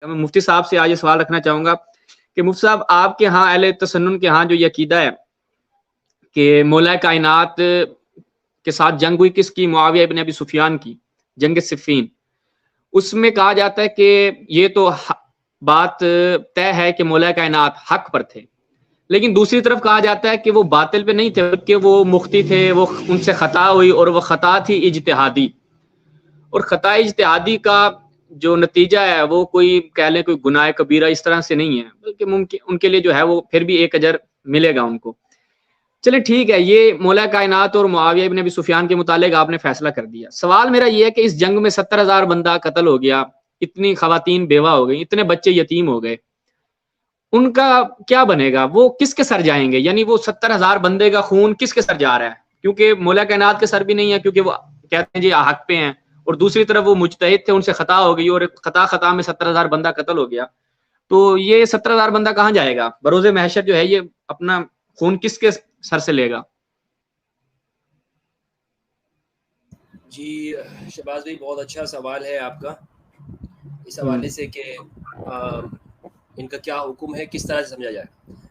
میں مفتی صاحب سے آج یہ سوال رکھنا چاہوں گا کہ مفتی صاحب آپ کے ہاں اہل تسنن کے ہاں جو یہ عقیدہ ہے کہ مولا کائنات کے ساتھ جنگ ہوئی کس کی؟ معاویہ ابن ابی سفیان کی، جنگ صفین، اس میں کہا جاتا ہے کہ یہ تو بات طے ہے کہ مولا کائنات حق پر تھے، لیکن دوسری طرف کہا جاتا ہے کہ وہ باطل پہ نہیں تھے بلکہ وہ مختی تھے، وہ ان سے خطا ہوئی اور وہ خطا تھی اجتہادی، اور خطا اجتہادی کا جو نتیجہ ہے وہ کوئی کہہ لیں کوئی گناہ کبیرہ اس طرح سے نہیں ہے، بلکہ ممکن ان کے لیے جو ہے وہ پھر بھی ایک اجر ملے گا ان کو۔ چلے ٹھیک ہے، یہ مولا کائنات اور معاویہ ابن ابی سفیان کے متعلق آپ نے فیصلہ کر دیا۔ سوال میرا یہ ہے کہ اس جنگ میں 70,000 بندہ قتل ہو گیا، اتنی خواتین بیوہ ہو گئی، اتنے بچے یتیم ہو گئے، ان کا کیا بنے گا؟ وہ کس کے سر جائیں گے؟ یعنی وہ 70,000 بندے کا خون کس کے سر جا رہا ہے؟ کیونکہ مولا کائنات کے سر بھی نہیں ہے، کیونکہ وہ کہتے ہیں جی حق پہ ہیں، اور دوسری طرف وہ مجتہد تھے، ان سے خطا ہو گئی، اور خطا میں 70,000 بندہ قتل ہو گیا، تو یہ 70,000 بندہ کہاں جائے گا؟ بروز محشر جو ہے یہ اپنا خون کس کے سر سے لے گا؟ جی شہباز بھائی، بہت اچھا سوال ہے آپ کا، اس حوالے سے کہ ان کا کیا حکم ہے، کس طرح سے سمجھا جائے۔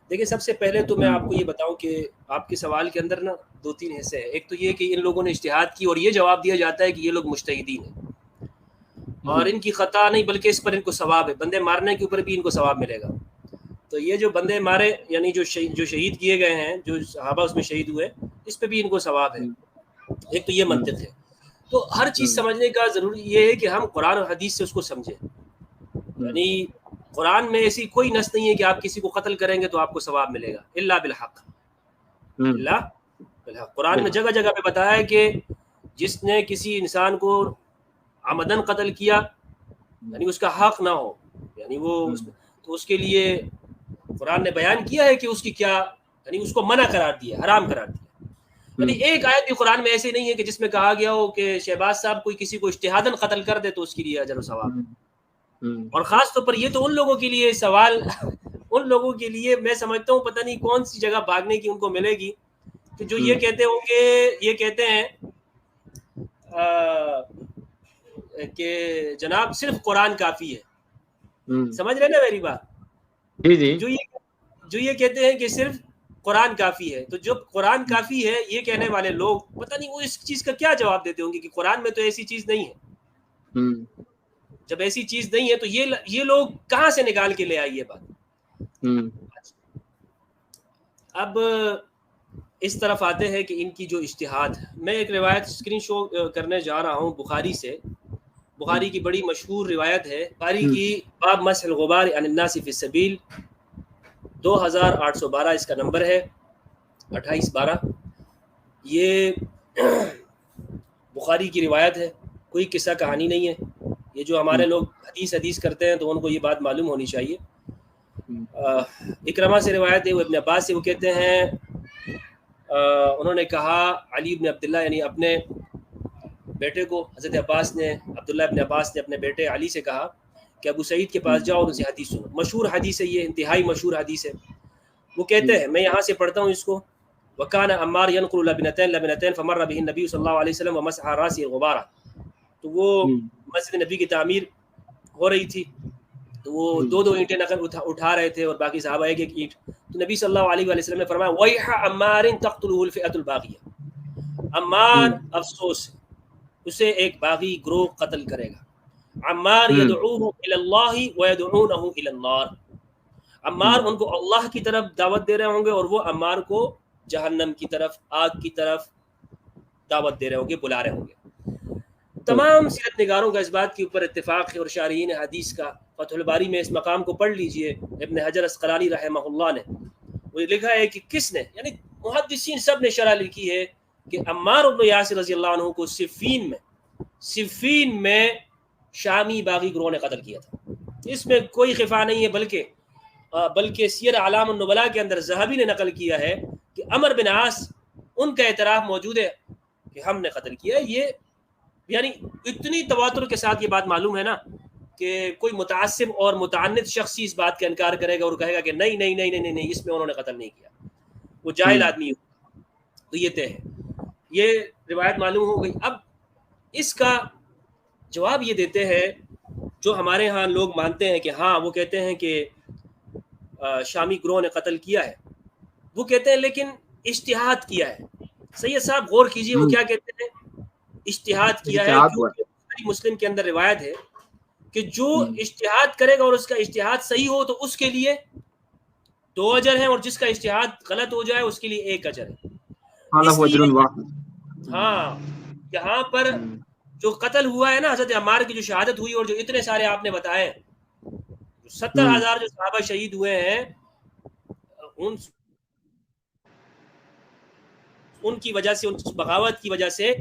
دیکھیں، سب سے پہلے تو میں آپ کو یہ بتاؤں کہ آپ کے سوال کے اندر نا 2-3 حصے ہیں۔ ایک تو یہ کہ ان لوگوں نے اجتہاد کی اور یہ جواب دیا جاتا ہے کہ یہ لوگ مجتہدین ہیں اور ان کی خطا نہیں بلکہ اس پر ان کو ثواب ہے، بندے مارنے کے اوپر بھی ان کو ثواب ملے گا۔ تو یہ جو بندے مارے یعنی جو شہید کیے گئے ہیں، جو صحابہ اس میں شہید ہوئے، اس پہ بھی ان کو ثواب ہے۔ ایک تو یہ منطق ہے۔ تو ہر چیز سمجھنے کا ضروری یہ ہے کہ ہم قرآن اور حدیث سے اس کو سمجھیں۔ یعنی قرآن میں ایسی کوئی نص نہیں ہے کہ آپ کسی کو قتل کریں گے تو آپ کو ثواب ملے گا، الا بالحق، الا بالحق۔ قرآن نے جگہ جگہ پہ بتایا ہے کہ جس نے کسی انسان کو عمدن قتل کیا یعنی اس کا حق نہ ہو، یعنی وہ تو اس کے لیے قرآن نے بیان کیا ہے کہ اس کی کیا، یعنی اس کو منع قرار دیا، حرام قرار دیا۔ یعنی ایک آیت بھی قرآن میں ایسی نہیں ہے کہ جس میں کہا گیا ہو کہ شہباز صاحب کوئی کسی کو اجتہاداً قتل کر دے تو اس کے لیے اجر و ثواب ہے۔ اور خاص طور پر یہ تو ان لوگوں کے لیے سوال ان لوگوں کے لیے میں سمجھتا ہوں پتہ نہیں کون سی جگہ بھاگنے کی ان کو ملے گی کہ جو یہ کہتے ہوں کہ یہ کہتے ہیں کہ جناب صرف قرآن کافی ہے۔ سمجھ رہے نا میری بات؟ جو یہ کہتے ہیں کہ صرف قرآن کافی ہے، تو جب قرآن کافی ہے یہ کہنے والے لوگ پتہ نہیں وہ اس چیز کا کیا جواب دیتے ہوں گے کہ قرآن میں تو ایسی چیز نہیں ہے۔ جب ایسی چیز نہیں ہے تو یہ لوگ کہاں سے نکال کے لے آئیے بات۔ اب اس طرف آتے ہیں کہ ان کی جو اجتہاد، میں ایک روایت اسکرین شو کرنے جا رہا ہوں بخاری سے، بخاری کی بڑی مشہور روایت ہے، بخاری کی باب مسح الغبار عن الناس فی السبیل، 2812 اس کا نمبر ہے، 2812۔ یہ بخاری کی روایت ہے، کوئی قصہ کہانی نہیں ہے۔ یہ جو ہمارے لوگ حدیث کرتے ہیں تو ان کو یہ بات معلوم ہونی چاہیے۔ اکرمہ سے روایت ہے، وہ ابن عباس سے، وہ کہتے ہیں انہوں نے کہا علی بن عبداللہ یعنی اپنے بیٹے کو، حضرت عباس نے، عبداللہ ابن عباس نے اپنے بیٹے علی سے کہا کہ ابو سعید کے پاس جاؤ اور اسے حدیث سنو۔ مشہور حدیث ہے، یہ انتہائی مشہور حدیث ہے۔ وہ کہتے ہیں، میں یہاں سے پڑھتا ہوں اس کو، وَكَانَ عَمَّارٌ يَنْقُلُ لَبْنَتَيْنِ فَمَرَّ بِهِ النَّبِيُّ صلی اللہ علیہ وسلم وَمَسَحَ رَأْسِهِ الْغُبَارَ۔ تو وہ مسجد نبی کی تعمیر ہو رہی تھی، تو وہ دو اینٹیں نقل اٹھا رہے تھے اور باقی صحابہ ایک اینٹ۔ تو نبی صلی اللہ علیہ وسلم نے فرمایا وَيْحَ عَمَّارٍ تَقْتُلُهُ الْفِئَةُ الْبَاغِيَةُ، عمار افسوس، اسے ایک باغی گروہ قتل کرے گا۔ عمار یدعوہ الی اللہ ویدعونہ الی النار، عمار ان کو اللہ کی طرف دعوت دے رہے ہوں گے اور وہ عمار کو جہنم کی طرف، آگ کی طرف دعوت دے رہے ہوں گے، بلا رہے ہوں گے۔ تمام سیرت نگاروں کا اس بات کے اوپر اتفاق ہے، اور شارحین حدیث کا، فتح الباری میں اس مقام کو پڑھ لیجئے، ابن حجر اسقلانی رحمہ اللہ نے وہ لکھا ہے کہ کس نے، یعنی محدثین سب نے شرح لکھی ہے کہ عمار بن یاسر رضی اللہ عنہ کو صفین میں شامی باغی گروہ نے قتل کیا تھا۔ اس میں کوئی خفا نہیں ہے، بلکہ سیر اعلام النبلاء کے اندر ذہبی نے نقل کیا ہے کہ عمر بن عاص ان کا اعتراف موجود ہے کہ ہم نے قتل کیا ہے۔ یہ یعنی اتنی تواتر کے ساتھ یہ بات معلوم ہے نا کہ کوئی متعصب اور متعنت شخص اس بات کا انکار کرے گا اور کہے گا کہ نہیں نہیں نہیں نہیں نہیں، اس میں انہوں نے قتل نہیں کیا، وہ جاہل آدمی ہو۔ تو یہ طے ہے، یہ روایت معلوم ہو گئی۔ اب اس کا جواب یہ دیتے ہیں جو ہمارے ہاں لوگ مانتے ہیں کہ ہاں وہ کہتے ہیں کہ شامی گروہ نے قتل کیا ہے، وہ کہتے ہیں لیکن اجتہاد کیا ہے. سید صاحب غور کیجئے وہ کیا کہتے ہیں، اجتہاد کیا ہے، کیونکہ مسلم کے اندر روایت ہے کہ جو اجتہاد کرے گا اور اس کا اجتہاد صحیح ہو تو اس کے لیے 2 اجر ہیں، اور جس کا اجتہاد غلط ہو جائے اس کے لیے 1 اجر ہے. اس لیے ہاں یہاں پر جو قتل ہوا ہے نا حضرت عمار کی جو شہادت ہوئی، اور جو اتنے سارے آپ نے بتائے 70,000 جو صحابہ شہید ہوئے ہیں ان کی وجہ سے، ان کی بغاوت کی وجہ سے،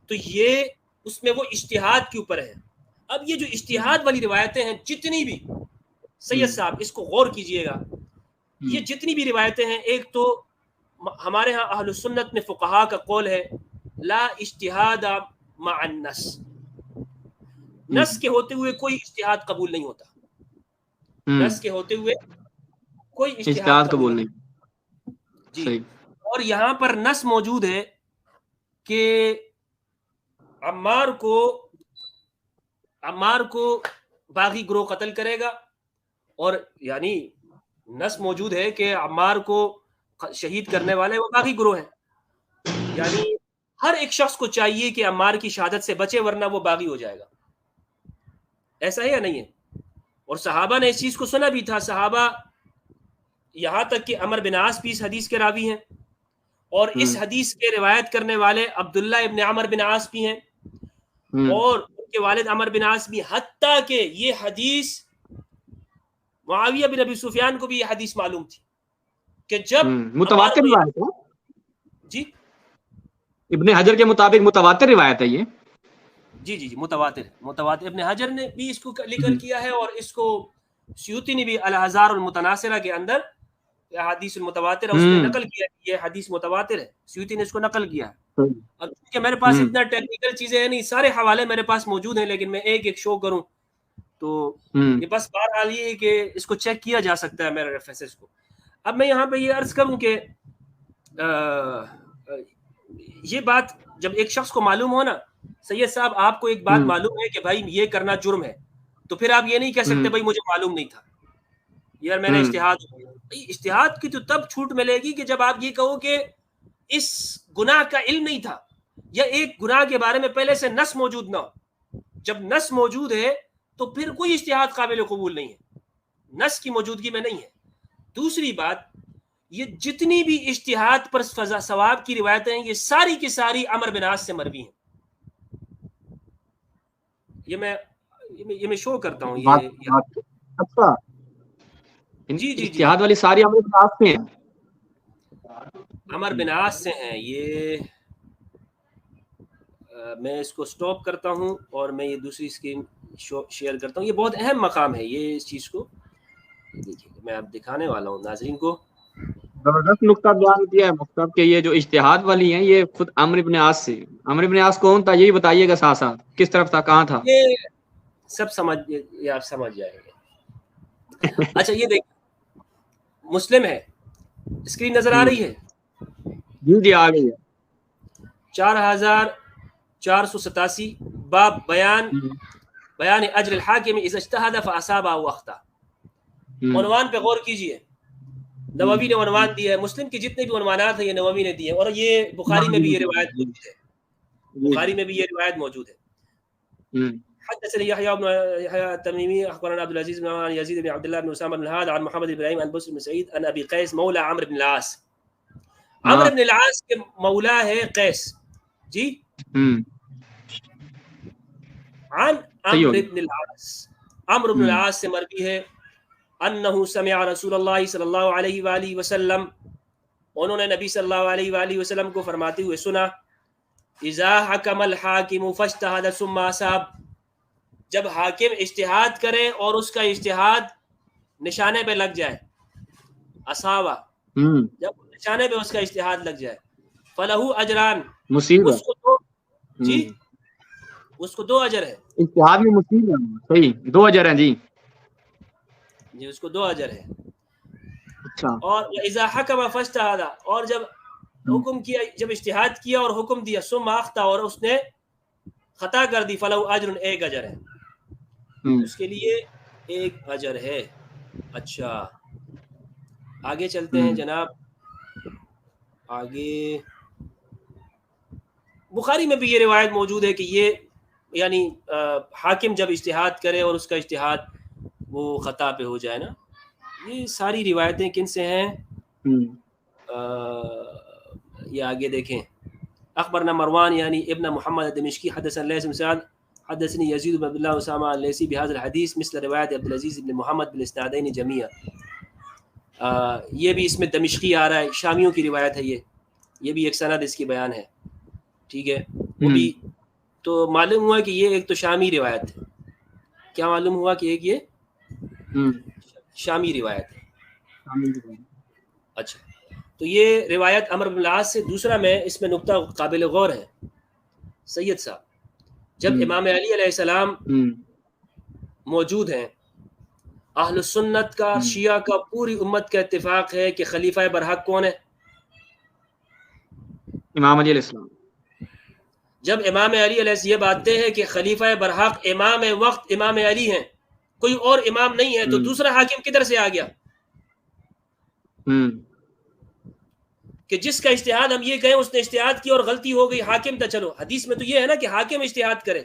تو یہ اس میں وہ اجتہاد کے اوپر ہے. اب یہ جو اجتہاد والی روایتیں ہیں جتنی بھی، سید صاحب اس کو غور کیجئے گا، یہ جتنی بھی روایتیں ہیں، ایک تو ہمارے ہاں اہل السنت میں فقہا کا قول ہے لا اجتہاد مع النص، نص کے ہوتے ہوئے کوئی اجتہاد قبول نہیں ہوتا، نص کے ہوتے ہوئے کوئی اجتہاد قبول نہیں. جی اور یہاں پر نص موجود ہے کہ عمار کو باغی گروہ قتل کرے گا، اور یعنی نص موجود ہے کہ عمار کو شہید کرنے والے وہ باغی گروہ ہیں. یعنی ہر ایک شخص کو چاہیے کہ عمار کی شہادت سے بچے ورنہ وہ باغی ہو جائے گا. ایسا ہے یا نہیں ہے؟ اور صحابہ نے اس چیز کو سنا بھی تھا. صحابہ یہاں تک کہ عمر بن عاص بھی اس حدیث کے راوی ہیں، اور اس حدیث کے روایت کرنے والے عبداللہ ابن عمر بن عاص بھی ہیں، اور ان کے والد عمر بن عاص بھی، حتیٰ کہ یہ حدیث معاویہ بن ابی سفیان کو بھی یہ حدیث معلوم تھی کہ جب متواتر روایت ہے. جی ابن حجر کے مطابق متواتر روایت ہے یہ. جی متواتر ابن حجر نے بھی اس کو ذکر کیا ہے، اور اس کو سیوطی نے بھی الہزار المتناصرہ کے اندر حدیث المتواتر اس نے نقل کیا کہ یہ حدیث متواتر ہے. سیوطی نے اس کو نقل کیا ہے. اور کیونکہ میرے پاس اتنا ٹیکنیکل چیزیں ہیں نہیں، سارے حوالے میرے پاس موجود ہیں، لیکن میں ایک ایک شو کروں تو یہ بس بہرحال یہ ہے کہ اس کو چیک کیا جا سکتا ہے میرے ریفرنسز کو. اب میں یہاں پہ یہ عرض کروں کہ یہ بات جب ایک شخص کو معلوم ہو نا، سید صاحب آپ کو ایک بات معلوم ہے کہ بھائی یہ کرنا جرم ہے، تو پھر آپ یہ نہیں کہہ سکتے بھائی مجھے معلوم نہیں تھا یار میرا اشتہاد کی تو تب چھوٹ ملے گی کہ جب آپ یہ کہو کہ اس گناہ کا علم نہیں تھا، یا ایک گناہ کے بارے میں پہلے سے نص موجود نہ ہو. جب نص موجود ہے تو پھر کوئی اجتہاد قابل قبول نہیں ہے، نص کی موجودگی میں نہیں ہے. دوسری بات، یہ جتنی بھی اجتہاد پر ثواب کی روایتیں ہیں یہ ساری کی ساری عمر بن عاص سے مروی ہیں. یہ میں شو کرتا ہوں اچھا جی اجتہاد والی ساری عمر بن عاص سے ہیں. عمر بن عاص سے ہیں. یہ میں اس کو سٹاپ کرتا ہوں اور میں یہ دوسری اسکرین شیئر کرتا ہوں. یہ بہت اہم مقام ہے، یہ اس چیز کو دیکھیے میں اب دکھانے والا ہوں ناظرین کو. زبردست نقطہ بیان کیا ہے مختب کہ یہ جو اجتہاد والی ہیں یہ خود عمرو بن عاص سے. عمرو بن عاص کون تھا یہی بتائیے گا ساتھ ساتھ، کس طرف تھا، کہاں تھا؟ یہ سب آپ سمجھ جائیں گے. اچھا یہ دیکھ مسلم ہے، اسکرین نظر آ رہی ہے؟ جی آ گئی ہے. 4487 باب بیان اجر الحاکم اذا اجتہد فاصاب او اخطا. عنوان پہ غور کیجئے، نووی نے عنوان دیا ہے. مسلم کے جتنے بھی عنوانات ہیں یہ نووی نے دیے ہیں، اور یہ بخاری میں بھی یہ روایت موجود ہے. بخاری میں بھی یہ روایت موجود ہے. حدثني يحيى بن يحيى التميمي اخبرنا عبد العزيز بن يزيد بن عبد الله بن اسامه بن الهاد عن محمد بن ابراهيم عن بسر بن سعيد عن ابي قيس مولى عمرو بن العاص. عمرو بن العاص کے مولا ہے قیس جی، عن عمرو بن العاص. عمرو بن العاص سے مروی ہے انه سمع رسول الله صلی اللہ علیہ وآلہ وسلم، انہوں نے نبی صلی اللہ علیہ وآلہ وسلم کو فرماتے ہوئے سنا، اذا حکم الحاکم فاجتہد ثم اصاب، جب حاکم اجتہاد کرے اور اس کا اجتہاد نشانے پہ لگ جائے، اصابہ جب نشانے پہ اس کا اجتہاد لگ جائے، فلہو اجران، اس کو دو اجر ہے. اجتہاد میں مصیب ہے، صحیح 2 اجر ہیں. جی اس کو 2 اجر ہے. اچھا. اور اذا حکم فاجتہد، اور جب حکم کیا، جب اجتہاد کیا اور حکم دیا، ثم اخطا، اور اس نے خطا کر دی، فلہو اجر، 1 اجر ہے. اس کے لیے ایک اجر ہے. اچھا آگے چلتے ہیں جناب. آگے بخاری میں بھی یہ روایت موجود ہے کہ یہ یعنی حاکم جب اجتہاد کرے اور اس کا اجتہاد وہ خطا پہ ہو جائے نا. یہ ساری روایتیں کن سے ہیں؟ یہ آگے دیکھیں. اخبرنا مروان یعنی ابن محمد دمشقی حدثنا لیث بن سعد حدثني يزيد بن عبد الله اسامه الليثي بهذا الحديث مثل روایت عبد العزيز بن محمد بالاسنادين جميعا. یہ بھی اس میں دمشقی آ رہا ہے، شامیوں کی روایت ہے. یہ بھی ایک سند اس کی بیان ہے. ٹھیک ہے، وہ بھی تو معلوم ہوا کہ یہ ایک تو شامی روایت ہے. کیا معلوم ہوا کہ ایک یہ شامی روایت ہے. اچھا تو یہ روایت عمرو بن العاص سے. دوسرا میں اس میں نقطہ قابل غور ہے سید صاحب، جب امام علی علیہ السلام موجود ہیں، اہل السنت کا شیعہ کا پوری امت کا اتفاق ہے کہ خلیفہ برحق کون ہے؟ امام علی علیہ السلام. جب امام علی علیہ السلام یہ باتیں ہیں کہ خلیفہ برحق امام وقت امام علی ہیں، کوئی اور امام نہیں ہے، تو دوسرا حاکم کدھر سے آ گیا؟ کہ جس کا اجتہاد ہم یہ کہیں اس نے اجتہاد کیا اور غلطی ہو گئی، حاکم تھا. چلو حدیث میں تو یہ ہے نا کہ حاکم اجتہاد کرے.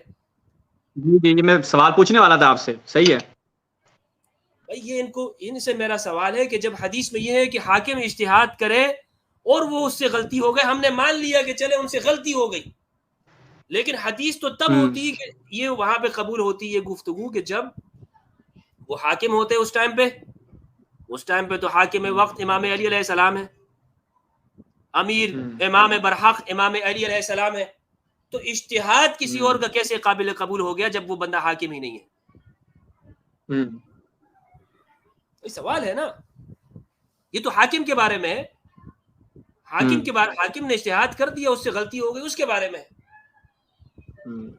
جی میں سوال پوچھنے والا تھا آپ سے. صحیح ہے بھائی، یہ ان سے میرا سوال ہے کہ جب حدیث میں یہ ہے کہ حاکم اجتہاد کرے اور وہ اس سے غلطی ہو گئے، ہم نے مان لیا کہ چلے ان سے غلطی ہو گئی، لیکن حدیث تو تب ہوتی کہ یہ وہاں پہ قبول ہوتی ہے گفتگو کہ جب وہ حاکم ہوتے اس ٹائم پہ تو حاکم وقت امام علی علیہ السلام ہے، امیر امام برحق امام علی علیہ السلام ہے. تو اجتہاد کسی اور کا کیسے قابل قبول ہو گیا جب وہ بندہ حاکم ہی نہیں ہے؟ یہ سوال ہے نا. یہ تو حاکم کے بارے میں ہے، حاکم نے اجتہاد کر دیا، اس سے غلطی ہو گئی، اس کے بارے میں.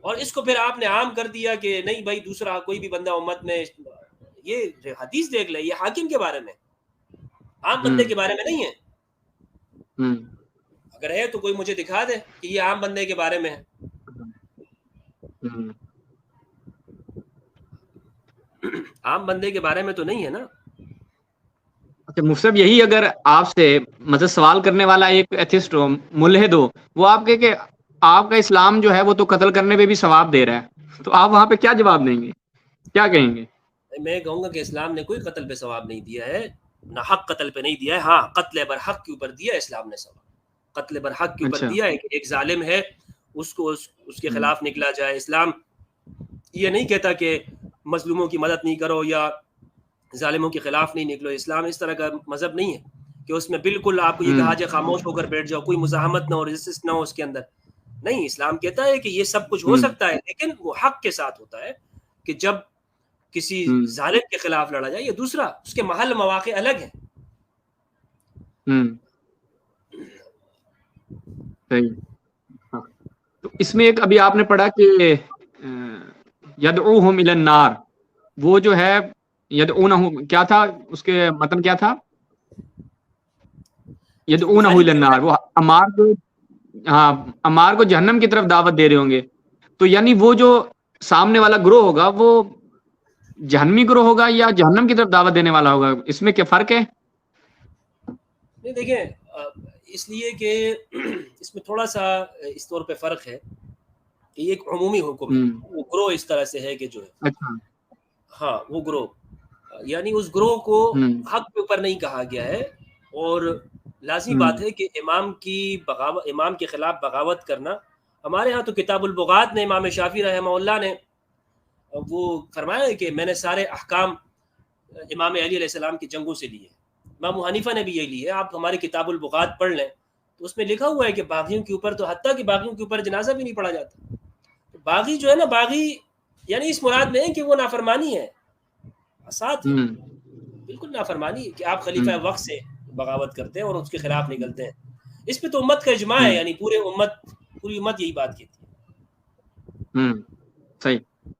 اور اس کو پھر آپ نے عام کر دیا کہ نہیں بھائی دوسرا کوئی بھی بندہ امت میں. یہ حدیث دیکھ لے، یہ حاکم کے بارے میں، عام بندے کے بارے میں نہیں ہے. اگر ہے تو کوئی مجھے دکھا دے کہ یہ عام بندے کے بارے میں ہے. عام بندے کے بارے میں تو نہیں ہے نا. اچھا مفتی صاحب، یہی اگر آپ سے مطلب سوال کرنے والا ایک ایتھسٹ ہو، ملحد ہو، وہ آپ کہ آپ کا اسلام جو ہے وہ تو قتل کرنے پہ بھی ثواب دے رہا ہے، تو آپ وہاں پہ کیا جواب دیں گے، کیا کہیں گے؟ میں کہوں گا کہ اسلام نے کوئی قتل پہ ثواب نہیں دیا ہے، نہ حق قتل پہ نہیں دیا ہے. ہاں قتل برحق کے اوپر دیا اسلام نے ثواب، قتل برحق کے اوپر دیا ہے کہ ایک ظالم ہے اس کو اس کے خلاف نکلا جائے. اسلام یہ نہیں کہتا کہ مظلوموں کی مدد نہیں کرو یا ظالموں کے خلاف نہیں نکلو. اسلام اس طرح کا مذہب نہیں ہے کہ اس میں بالکل آپ کو یہ کہا جائے خاموش ہو کر بیٹھ جاؤ، کوئی مزاحمت نہ ہو، ریزسٹنس نہ ہو اس کے اندر. نہیں، اسلام کہتا ہے کہ یہ سب کچھ ہو سکتا ہے، لیکن وہ حق کے ساتھ ہوتا ہے کہ جب کسی ظالم کے خلاف لڑا جائے. یہ دوسرا اس کے محل مواقع الگ ہیں. تو اس میں ایک ابھی آپ نے پڑھا کہ یدعوہم الی النار، وہ جو ہے یدعونہم، کیا تھا اس کے متن، کیا تھا؟ یدعونہ الی النار، وہ عمار کو جہنم کی طرف دعوت دے رہے ہوں گے. تو یعنی وہ جو سامنے والا گروہ ہوگا وہ جہنمی گروہ ہوگا یا جہنم کی طرف دعوت دینے والا ہوگا؟ اس میں کیا فرق ہے؟ نہیں دیکھیں، اس لیے کہ اس میں تھوڑا سا اس طور پہ فرق ہے کہ یہ ایک عمومی حکم ہے. وہ گروہ اس طرح سے ہے کہ جو ہے ہاں وہ گروہ یعنی اس گروہ کو حق کے اوپر نہیں کہا گیا ہے. اور لازمی بات ہے کہ امام کے خلاف بغاوت کرنا، ہمارے ہاں تو کتاب البغات نے امام شافعی رحمہ اللہ نے وہ فرمایا ہے کہ میں نے سارے احکام امام علی علیہ السلام کی جنگوں سے لیے. امام حنیفہ نے بھی یہ لی ہے. آپ ہماری کتاب البغات پڑھ لیں تو اس میں لکھا ہوا ہے کہ باغیوں کے اوپر، تو حتیٰ کہ باغیوں کے اوپر جنازہ بھی نہیں پڑھا جاتا. باغی جو ہے نا، باغی یعنی اس مراد میں ہے کہ وہ نافرمانی ہے، ساتھ بالکل نافرمانی ہے کہ آپ خلیفہ وقت سے بغاوت کرتے ہیں اور اس کے خلاف نکلتے ہیں. اس پہ تو امت کا اجماع ہے، یعنی پوری امت یہی بات کہتی ہے. صحیح.